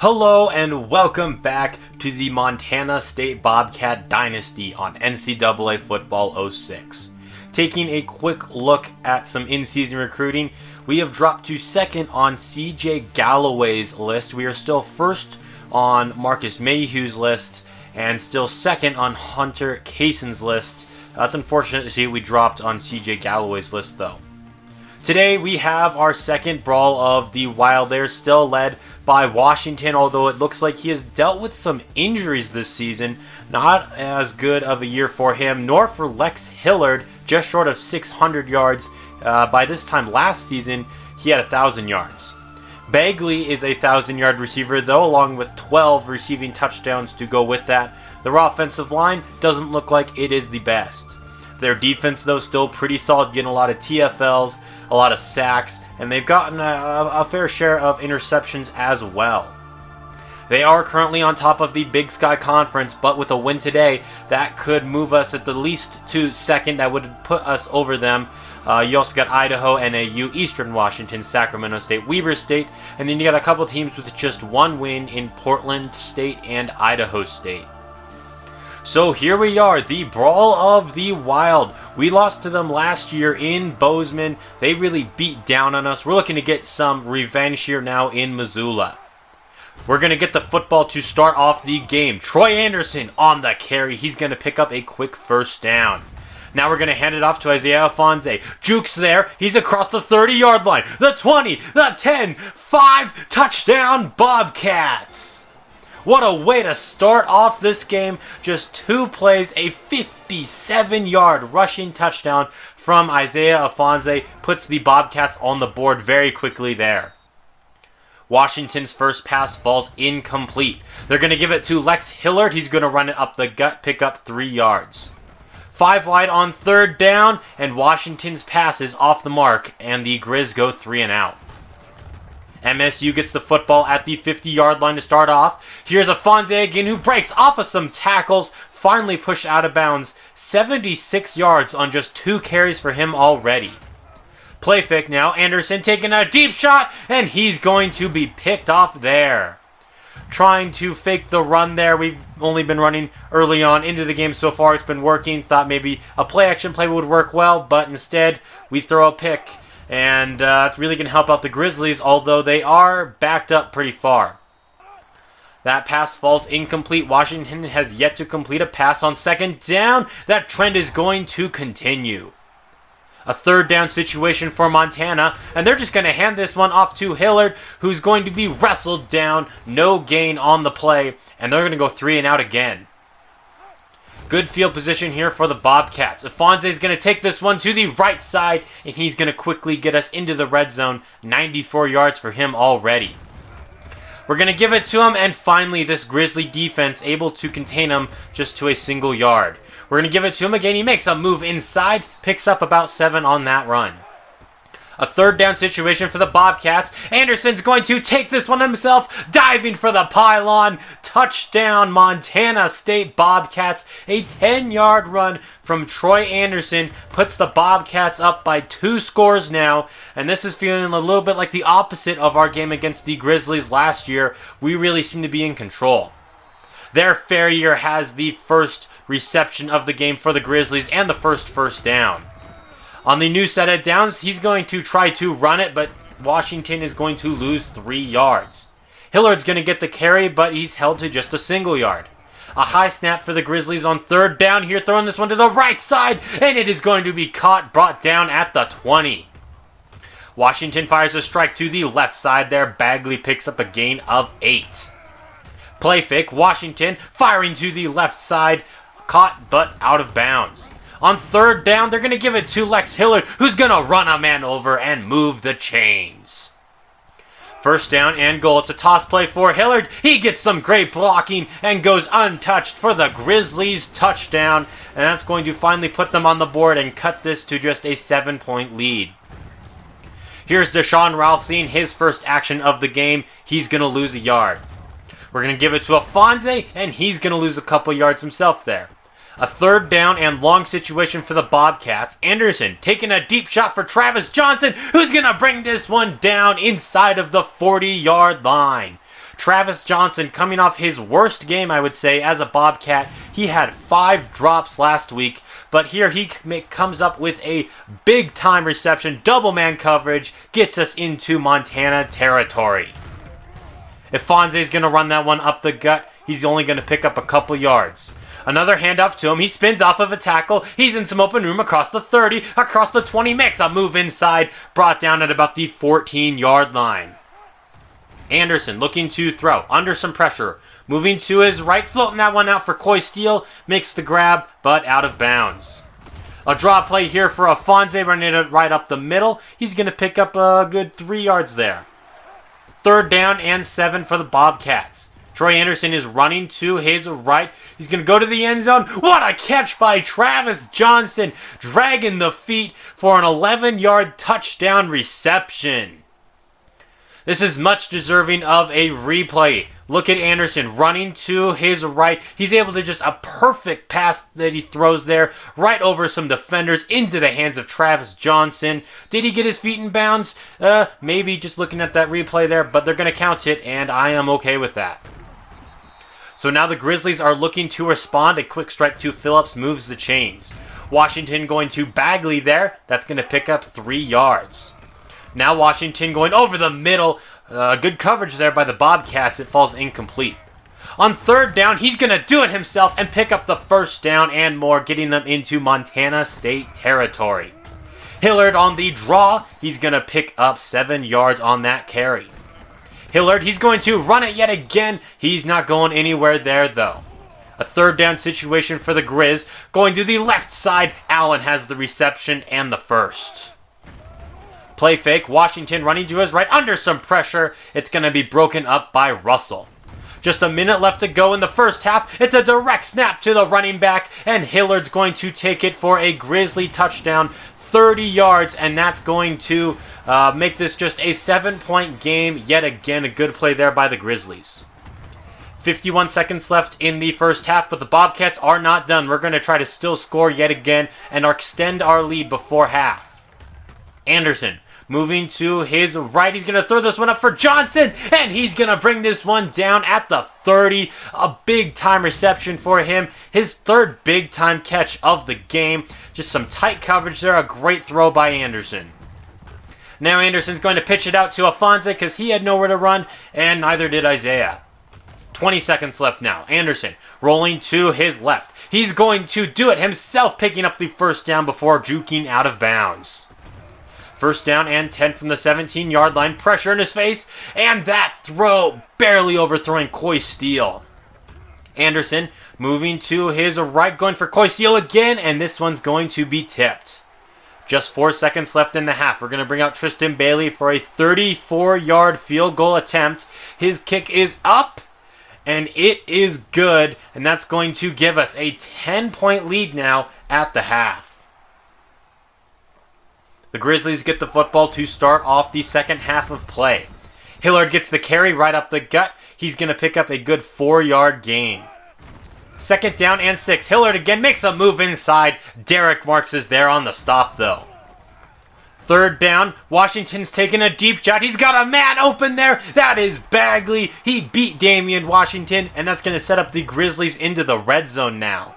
Hello and welcome back to the Montana State Bobcat Dynasty on NCAA Football 06. Taking a quick look at some in-season recruiting, we have dropped to second on CJ Galloway's list. We are still first on Marcus Mayhew's list and still second on Hunter Kaysen's list. That's unfortunate to see we dropped on CJ Galloway's list though. Today we have our second Brawl of the Wild. They're still led by Washington, although it looks like he has dealt with some injuries this season. Not as good of a year for him, nor for Lex Hillard, just short of 600 yards. By this time last season, he had 1,000 yards. Bagley is a 1,000-yard receiver, though, along with 12 receiving touchdowns to go with that. Their offensive line doesn't look like it is the best. Their defense, though, still pretty solid, getting a lot of TFLs, a lot of sacks, and they've gotten a fair share of interceptions as well. They are currently on top of the Big Sky Conference, but with a win today, that could move us at the least to second. That would put us over them. You also got Idaho, NAU, Eastern Washington, Sacramento State, Weber State, and then you got a couple teams with just one win in Portland State and Idaho State. So here we are, the Brawl of the Wild. We lost to them last year in Bozeman. They really beat down on us. We're looking to get some revenge here now in Missoula. We're going to get the football to start off the game. Troy Anderson on the carry. He's going to pick up a quick first down. Now we're going to hand it off to Isaiah Afonso. Juke's there. He's across the 30-yard line. The 20, the 10, 5, touchdown Bobcats. What a way to start off this game. Just 2 plays, a 57-yard rushing touchdown from Isaiah Afonso puts the Bobcats on the board very quickly there. Washington's first pass falls incomplete. They're going to give it to Lex Hillard. He's going to run it up the gut, pick up 3 yards. 5 wide on third down, and Washington's pass is off the mark, and the Grizz go 3 and out. MSU gets the football at the 50-yard line to start off. Here's Afonso again, who breaks off of some tackles, finally pushed out of bounds. 76 yards on just 2 carries for him already. Play fake now. Anderson taking a deep shot, and he's going to be picked off there. Trying to fake the run there. We've only been running early on into the game so far. It's been working. Thought maybe a play-action play would work well, but instead we throw a pick. And it's really going to help out the Grizzlies, although they are backed up pretty far. That pass falls incomplete. Washington has yet to complete a pass on second down. That trend is going to continue. A third down situation for Montana, and they're just going to hand this one off to Hillard, who's going to be wrestled down. No gain on the play, and they're going to go 3 and out again. Good field position here for the Bobcats. Afonso is going to take this one to the right side, and he's going to quickly get us into the red zone. 94 yards for him already. We're going to give it to him, and finally this Grizzly defense able to contain him just to a single yard. We're going to give it to him again. He makes a move inside, picks up about 7 on that run. A third down situation for the Bobcats. Anderson's going to take this one himself, diving for the pylon. Touchdown, Montana State Bobcats. A 10-yard run from Troy Anderson puts the Bobcats up by 2 scores now. And this is feeling a little bit like the opposite of our game against the Grizzlies last year. We really seem to be in control. There, Ferrier has the first reception of the game for the Grizzlies and the first down. On the new set of downs, he's going to try to run it, but Washington is going to lose 3 yards. Hillard's going to get the carry, but he's held to just a single yard. A high snap for the Grizzlies on third down here, throwing this one to the right side, and it is going to be caught, brought down at the 20. Washington fires a strike to the left side there. Bagley picks up a gain of 8. Play fake, Washington firing to the left side, caught but out of bounds. On third down, they're going to give it to Lex Hillard, who's going to run a man over and move the chains. First down and goal. It's a toss play for Hillard. He gets some great blocking and goes untouched for the Grizzlies touchdown. And that's going to finally put them on the board and cut this to just a 7-point lead. Here's Deshaun Ralph seeing his first action of the game. He's going to lose a yard. We're going to give it to Afonso, and he's going to lose a couple yards himself there. A third down and long situation for the Bobcats. Anderson taking a deep shot for Travis Johnson, who's going to bring this one down inside of the 40-yard line. Travis Johnson coming off his worst game, I would say, as a Bobcat. He had 5 drops last week, but here he comes up with a big-time reception, double man coverage, gets us into Montana territory. If Fonze's going to run that one up the gut, he's only going to pick up a couple yards. Another handoff to him. He spins off of a tackle. He's in some open room across the 30, across the 20. Makes a move inside. Brought down at about the 14-yard line. Anderson looking to throw. Under some pressure. Moving to his right. Floating that one out for Coy Steele. Makes the grab, but out of bounds. A draw play here for Afonso, running it right up the middle. He's going to pick up a good 3 yards there. 3rd down and 7 for the Bobcats. Troy Anderson is running to his right. He's going to go to the end zone. What a catch by Travis Johnson, dragging the feet for an 11-yard touchdown reception. This is much deserving of a replay. Look at Anderson running to his right. He's able to just a perfect pass that he throws there right over some defenders into the hands of Travis Johnson. Did he get his feet in bounds? Maybe just looking at that replay there, but they're going to count it, and I am okay with that. So now the Grizzlies are looking to respond. A quick strike to Phillips moves the chains. Washington going to Bagley there. That's going to pick up 3 yards. Now Washington going over the middle. Good coverage there by the Bobcats. It falls incomplete. On 3rd down, he's going to do it himself and pick up the 1st down and more, getting them into Montana State territory. Hillard on the draw. He's going to pick up 7 yards on that carry. Hillard, he's going to run it yet again. He's not going anywhere there, though. A 3rd down situation for the Grizz. Going to the left side. Allen has the reception and the 1st. Play fake. Washington running to his right under some pressure. It's going to be broken up by Russell. Just a minute left to go in the first half. It's a direct snap to the running back, and Hillard's going to take it for a Grizzly touchdown, 30 yards, and that's going to make this just a 7-point game. Yet again, a good play there by the Grizzlies. 51 seconds left in the first half, but the Bobcats are not done. We're going to try to still score yet again and extend our lead before half. Anderson moving to his right. He's going to throw this one up for Johnson, and he's going to bring this one down at the 30. A big-time reception for him. His 3rd big-time catch of the game. Just some tight coverage there. A great throw by Anderson. Now Anderson's going to pitch it out to Afonso because he had nowhere to run, and neither did Isaiah. 20 seconds left now. Anderson rolling to his left. He's going to do it himself, picking up the 1st down before juking out of bounds. 1st down and 10 from the 17-yard line. Pressure in his face. And that throw barely overthrowing Coy Steele. Anderson moving to his right. Going for Coy Steele again. And this one's going to be tipped. Just 4 seconds left in the half. We're going to bring out Tristan Bailey for a 34-yard field goal attempt. His kick is up. And it is good. And that's going to give us a 10-point lead now at the half. The Grizzlies get the football to start off the second half of play. Hillard gets the carry right up the gut. He's going to pick up a good 4-yard gain. 2nd down and 6. Hillard again makes a move inside. Derek Marks is there on the stop, though. 3rd down. Washington's taking a deep shot. He's got a man open there. That is Bagley. He beat Damian Washington, and that's going to set up the Grizzlies into the red zone now.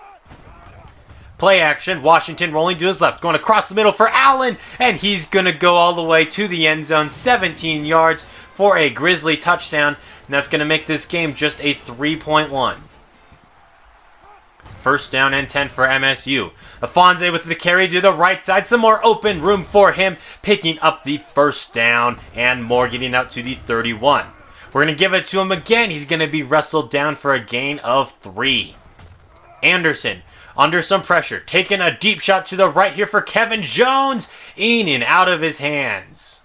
Play action. Washington rolling to his left. Going across the middle for Allen. And he's going to go all the way to the end zone. 17 yards for a Grizzly touchdown. And that's going to make this game just a 3-point one. 1st down and 10 for MSU. Afonso with the carry to the right side. Some more open room for him. Picking up the 1st down and more, getting out to the 31. We're going to give it to him again. He's going to be wrestled down for a gain of 3. Anderson under some pressure, taking a deep shot to the right here for Kevin Jones. In and out of his hands.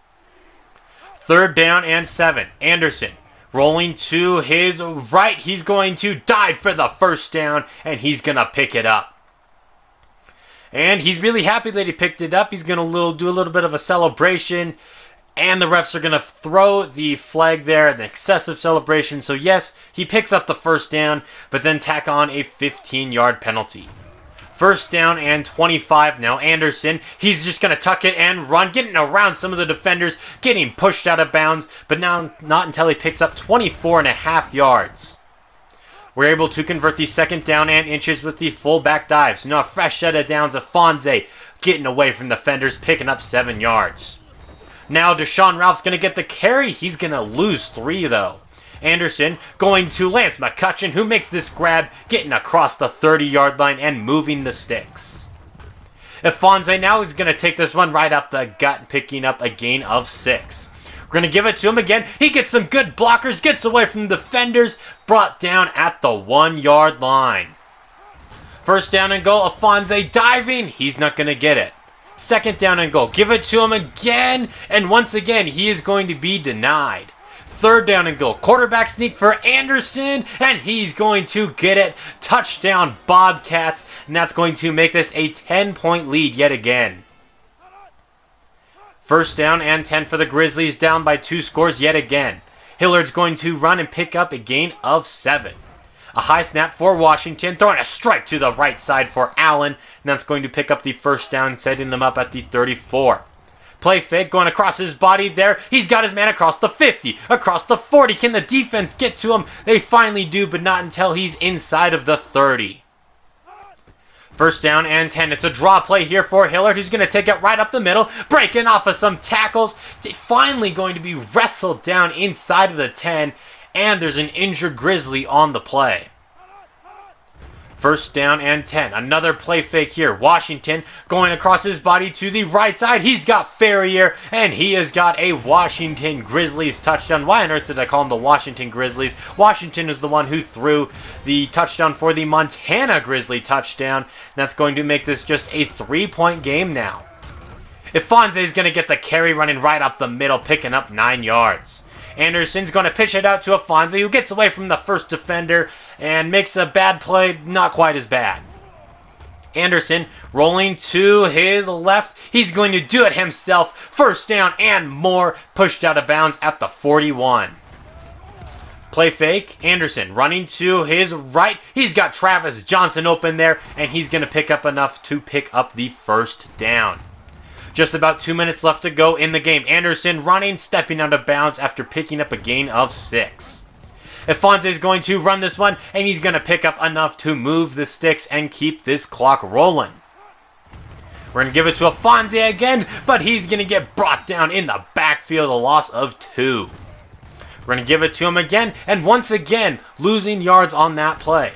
3rd down and 7. Anderson rolling to his right. He's going to dive for the 1st down, and he's going to pick it up. And he's really happy that he picked it up. He's going to do a little bit of a celebration, and the refs are going to throw the flag there, an excessive celebration. So yes, he picks up the 1st down, but then tack on a 15-yard penalty. First down and 25 now. Anderson, he's just going to tuck it and run, getting around some of the defenders, getting pushed out of bounds, but now not until he picks up 24.5 yards. We're able to convert the second down and inches with the fullback dive. So now a fresh set of downs. Afonso getting away from defenders, picking up 7 yards. Now Deshaun Ralph's going to get the carry. He's going to lose 3 though. Anderson going to Lance McCutcheon, who makes this grab, getting across the 30-yard line and moving the sticks. Afonso now is going to take this one right up the gut, picking up a gain of 6. We're going to give it to him again. He gets some good blockers, gets away from the defenders, brought down at the 1-yard line. First down and goal, Afonso diving. He's not going to get it. Second down and goal. Give it to him again, and once again, he is going to be denied. Third down and goal. Quarterback sneak for Anderson, and he's going to get it. Touchdown, Bobcats, and that's going to make this a 10-point lead yet again. First down and 10 for the Grizzlies, down by 2 scores yet again. Hilliard's going to run and pick up a gain of 7. A high snap for Washington, throwing a strike to the right side for Allen, and that's going to pick up the first down, setting them up at the 34. Play fake, going across his body there. He's got his man across the 50, across the 40. Can the defense get to him? They finally do, but not until he's inside of the 30. First down and 10. It's a draw play here for Hilliard, who's going to take it right up the middle, breaking off of some tackles. Finally going to be wrestled down inside of the 10, and there's an injured Grizzly on the play. First down and 10. Another play fake here. Washington going across his body to the right side. He's got Ferrier, and he has got a Washington Grizzlies touchdown. Why on earth did I call him the Washington Grizzlies? Washington is the one who threw the touchdown for the Montana Grizzly touchdown. That's going to make this just a 3-point game now. Afonso is going to get the carry, running right up the middle, picking up 9 yards. Anderson's going to pitch it out to Afonso, who gets away from the first defender and makes a bad play not quite as bad. Anderson rolling to his left. He's going to do it himself. First down and more. Pushed out of bounds at the 41. Play fake. Anderson running to his right. He's got Travis Johnson open there, and he's going to pick up enough to pick up the first down. Just about 2 minutes left to go in the game. Anderson running, stepping out of bounds after picking up a gain of 6. Afonso is going to run this one, and he's going to pick up enough to move the sticks and keep this clock rolling. We're going to give it to Afonso again, but he's going to get brought down in the backfield, a loss of 2. We're going to give it to him again, and once again, losing yards on that play.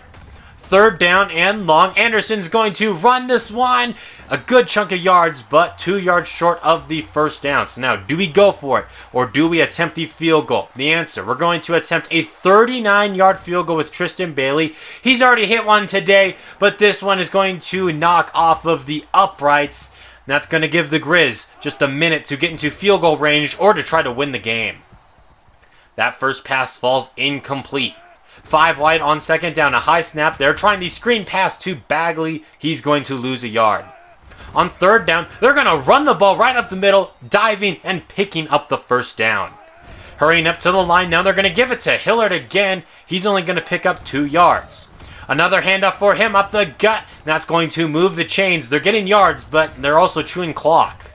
Third down and long. Anderson's going to run this one. A good chunk of yards, but 2 yards short of the first down. So now, do we go for it, or do we attempt the field goal? The answer, we're going to attempt a 39-yard field goal with Tristan Bailey. He's already hit one today, but this one is going to knock off of the uprights. And that's going to give the Grizz just a minute to get into field goal range or to try to win the game. That first pass falls incomplete. 5 wide on second down, a high snap. They're trying the screen pass to Bagley. He's going to lose a yard. On third down, they're going to run the ball right up the middle, diving and picking up the first down. Hurrying up to the line now, they're going to give it to Hilliard again. He's only going to pick up 2 yards. Another handoff for him up the gut. That's going to move the chains. They're getting yards, but they're also chewing clock.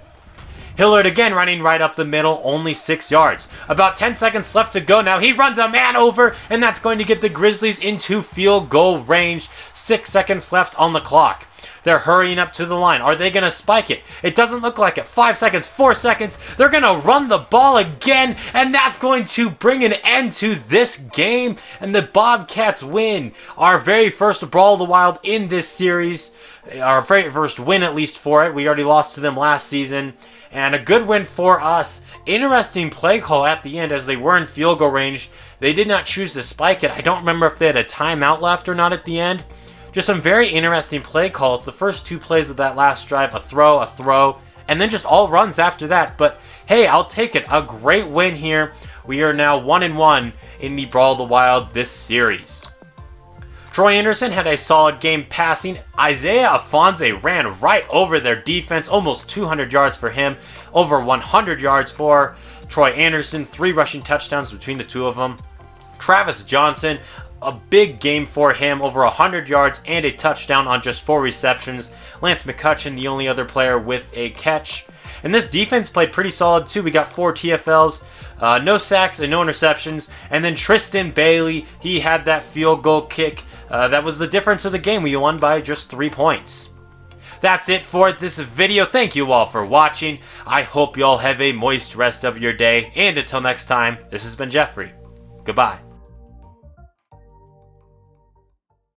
Hilliard again running right up the middle, only 6 yards. About 10 seconds left to go now. He runs a man over, and that's going to get the Grizzlies into field goal range. 6 seconds left on the clock. They're hurrying up to the line. Are they going to spike it? It doesn't look like it. 5 seconds, 4 seconds. They're going to run the ball again, and that's going to bring an end to this game, and the Bobcats win. Our very first Brawl of the Wild in this series. Our very first win, at least, for it. We already lost to them last season. And a good win for us. Interesting play call at the end as they were in field goal range. They did not choose to spike it. I don't remember if they had a timeout left or not at the end. Just some very interesting play calls. The first 2 plays of that last drive, a throw, and then just all runs after that. But hey, I'll take it. A great win here. We are now 1-1 in the Brawl of the Wild this series. Troy Anderson had a solid game passing. Isaiah Afonso ran right over their defense. Almost 200 yards for him. Over 100 yards for Troy Anderson. 3 rushing touchdowns between the two of them. Travis Johnson, a big game for him, over 100 yards and a touchdown on just 4 receptions. Lance McCutcheon, the only other player with a catch. And this defense played pretty solid too. We got 4 TFLs, no sacks and no interceptions. And then Tristan Bailey, he had that field goal kick. That was the difference of the game. We won by just 3 points. That's it for this video. Thank you all for watching. I hope you all have a moist rest of your day. And until next time, this has been Jeffrey. Goodbye.